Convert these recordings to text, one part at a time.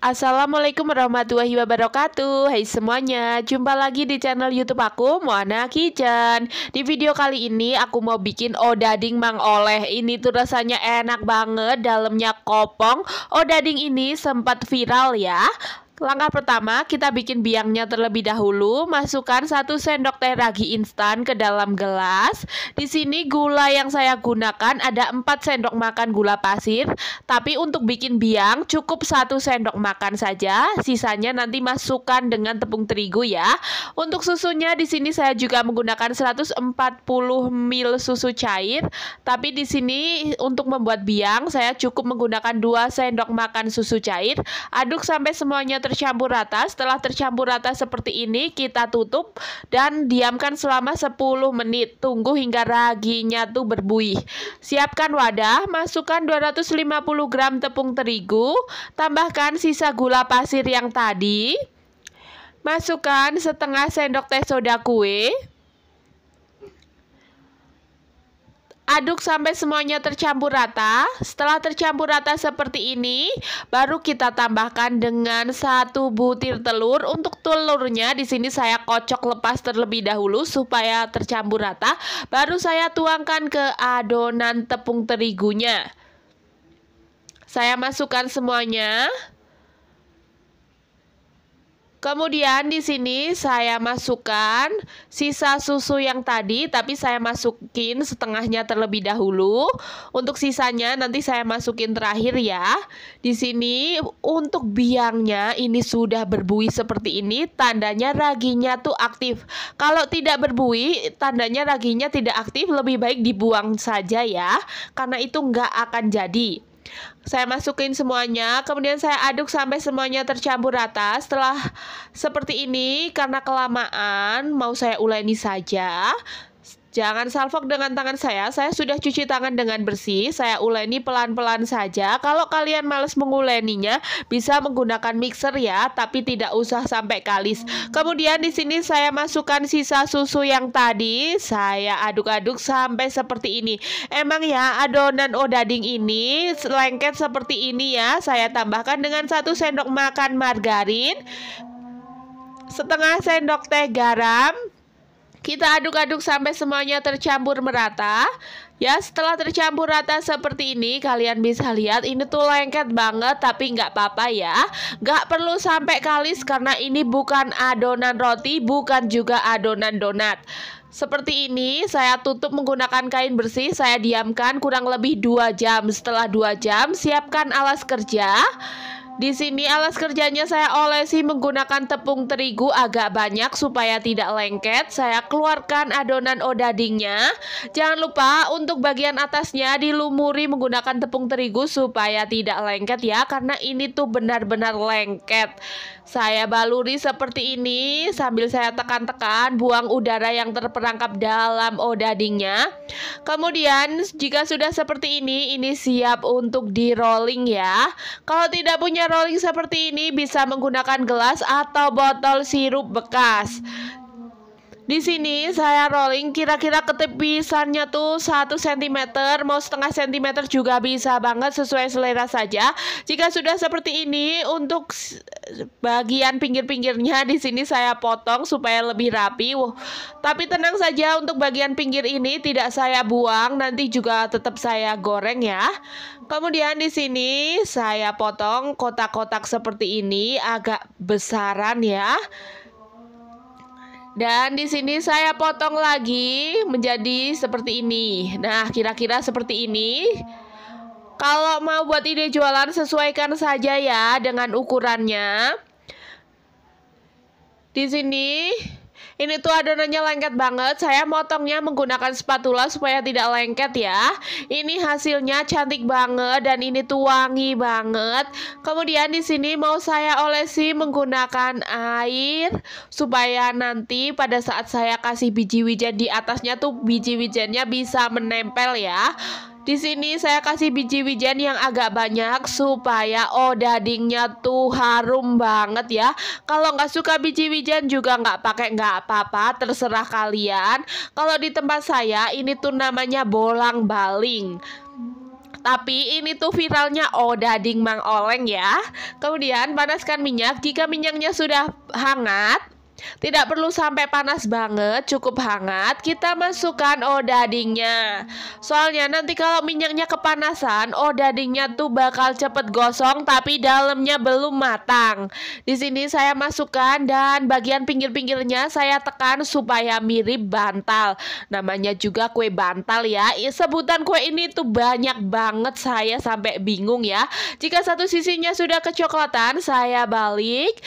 Assalamualaikum warahmatullahi wabarakatuh. Hai semuanya, jumpa lagi di channel YouTube aku, Moana Kitchen. Di video kali ini aku mau bikin odading Mang Oleh. Ini tuh rasanya enak banget, dalamnya kopong. Odading ini sempat viral ya. Langkah pertama, kita bikin biangnya terlebih dahulu. Masukkan 1 sendok teh ragi instan ke dalam gelas. Di sini gula yang saya gunakan ada 4 sendok makan gula pasir. Tapi untuk bikin biang cukup 1 sendok makan saja. Sisanya nanti masukkan dengan tepung terigu ya. Untuk susunya di sini saya juga menggunakan 140 ml susu cair. Tapi di sini untuk membuat biang saya cukup menggunakan 2 sendok makan susu cair. Aduk sampai semuanya tercampur rata. Setelah tercampur rata seperti ini, kita tutup dan diamkan selama 10 menit. Tunggu hingga raginya tuh berbuih. Siapkan wadah, masukkan 250 gram tepung terigu, tambahkan sisa gula pasir yang tadi, masukkan setengah sendok teh soda kue. Aduk sampai semuanya tercampur rata. Setelah tercampur rata seperti ini, baru kita tambahkan dengan 1 butir telur. Untuk telurnya di sini saya kocok lepas terlebih dahulu supaya tercampur rata. Baru saya tuangkan ke adonan tepung terigunya. Saya masukkan semuanya. Kemudian di sini saya masukkan sisa susu yang tadi, tapi saya masukin setengahnya terlebih dahulu. Untuk sisanya nanti saya masukin terakhir ya. Di sini untuk biangnya ini sudah berbuih seperti ini, tandanya raginya tuh aktif. Kalau tidak berbuih, tandanya raginya tidak aktif, lebih baik dibuang saja ya, karena itu nggak akan jadi. Saya masukin semuanya, kemudian saya aduk sampai semuanya tercampur rata. Setelah seperti ini, karena kelamaan, mau saya uleni saja. Jangan salfok dengan tangan saya sudah cuci tangan dengan bersih. Saya uleni pelan-pelan saja. Kalau kalian males menguleninya, bisa menggunakan mixer ya, tapi tidak usah sampai kalis. Kemudian di sini saya masukkan sisa susu yang tadi. Saya aduk-aduk sampai seperti ini. Emang ya, adonan odading ini lengket seperti ini ya. Saya tambahkan dengan 1 sendok makan margarin, setengah sendok teh garam. Kita aduk-aduk sampai semuanya tercampur merata. Ya, setelah tercampur rata seperti ini, kalian bisa lihat ini tuh lengket banget, tapi nggak apa-apa ya. Nggak perlu sampai kalis karena ini bukan adonan roti, bukan juga adonan donat. Seperti ini, saya tutup menggunakan kain bersih. Saya diamkan kurang lebih 2 jam. Setelah 2 jam, siapkan alas kerja. Di sini alas kerjanya saya olesi menggunakan tepung terigu agak banyak supaya tidak lengket. Saya keluarkan adonan odadingnya. Jangan lupa untuk bagian atasnya dilumuri menggunakan tepung terigu supaya tidak lengket ya, karena ini tuh benar-benar lengket. Saya baluri seperti ini sambil saya tekan-tekan, buang udara yang terperangkap dalam odadingnya. Kemudian jika sudah seperti ini siap untuk di rolling ya. Kalau tidak punya rolling seperti ini, bisa menggunakan gelas atau botol sirup bekas. Di sini saya rolling kira-kira ketepisannya tuh 1 cm, mau setengah cm juga bisa banget, sesuai selera saja. Jika sudah seperti ini, untuk bagian pinggir-pinggirnya di sini saya potong supaya lebih rapi. Tapi tenang saja, untuk bagian pinggir ini tidak saya buang, nanti juga tetap saya goreng ya. Kemudian di sini saya potong kotak-kotak seperti ini, agak besaran ya. Dan di sini saya potong lagi menjadi seperti ini. Nah, kira-kira seperti ini. Kalau mau buat ide jualan, sesuaikan saja ya dengan ukurannya. Di sini ini tuh adonannya lengket banget. Saya motongnya menggunakan spatula supaya tidak lengket ya. Ini hasilnya cantik banget dan ini tuh wangi banget. Kemudian di sini mau saya olesi menggunakan air supaya nanti pada saat saya kasih biji wijen di atasnya tuh biji wijennya bisa menempel ya. Di sini saya kasih biji wijen yang agak banyak supaya odadingnya tuh harum banget ya. Kalau nggak suka biji wijen juga nggak pakai, nggak apa-apa, terserah kalian. Kalau di tempat saya ini tuh namanya bolang baling. Tapi ini tuh viralnya odading Mang Oleng ya. Kemudian panaskan minyak. Jika minyaknya sudah hangat, tidak perlu sampai panas banget, cukup hangat, kita masukkan odadingnya. Soalnya nanti kalau minyaknya kepanasan, odadingnya tuh bakal cepet gosong tapi dalamnya belum matang. Di sini saya masukkan dan bagian pinggir-pinggirnya saya tekan supaya mirip bantal. Namanya juga kue bantal ya. Sebutan kue ini tuh banyak banget, saya sampai bingung ya. Jika satu sisinya sudah kecoklatan, saya balik.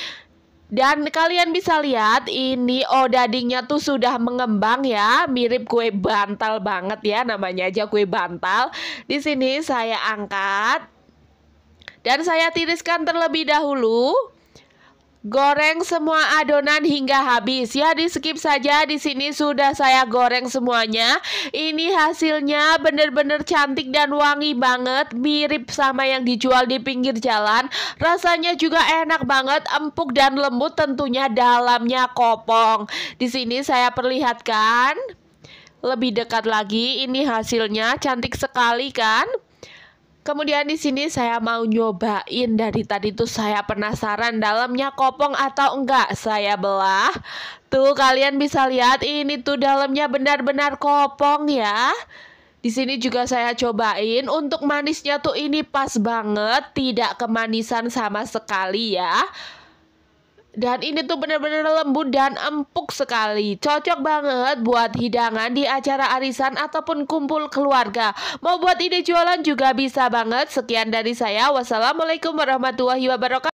Dan kalian bisa lihat ini odadingnya tuh sudah mengembang ya, mirip kue bantal banget ya, namanya aja kue bantal. Di sini saya angkat dan saya tiriskan terlebih dahulu. Goreng semua adonan hingga habis ya, di skip saja. Di sini sudah saya goreng semuanya. Ini hasilnya bener-bener cantik dan wangi banget, mirip sama yang dijual di pinggir jalan. Rasanya juga enak banget, empuk dan lembut, tentunya dalamnya kopong. Di sini saya perlihatkan lebih dekat lagi. Ini hasilnya cantik sekali kan? Kemudian di sini saya mau nyobain, dari tadi tuh saya penasaran dalamnya kopong atau enggak. Saya belah. Tuh kalian bisa lihat ini tuh dalamnya benar-benar kopong ya. Di sini juga saya cobain, untuk manisnya tuh ini pas banget, tidak kemanisan sama sekali ya. Dan ini tuh bener-bener lembut dan empuk sekali. Cocok banget buat hidangan di acara arisan ataupun kumpul keluarga. Mau buat ide jualan juga bisa banget. Sekian dari saya. Wassalamualaikum warahmatullahi wabarakatuh.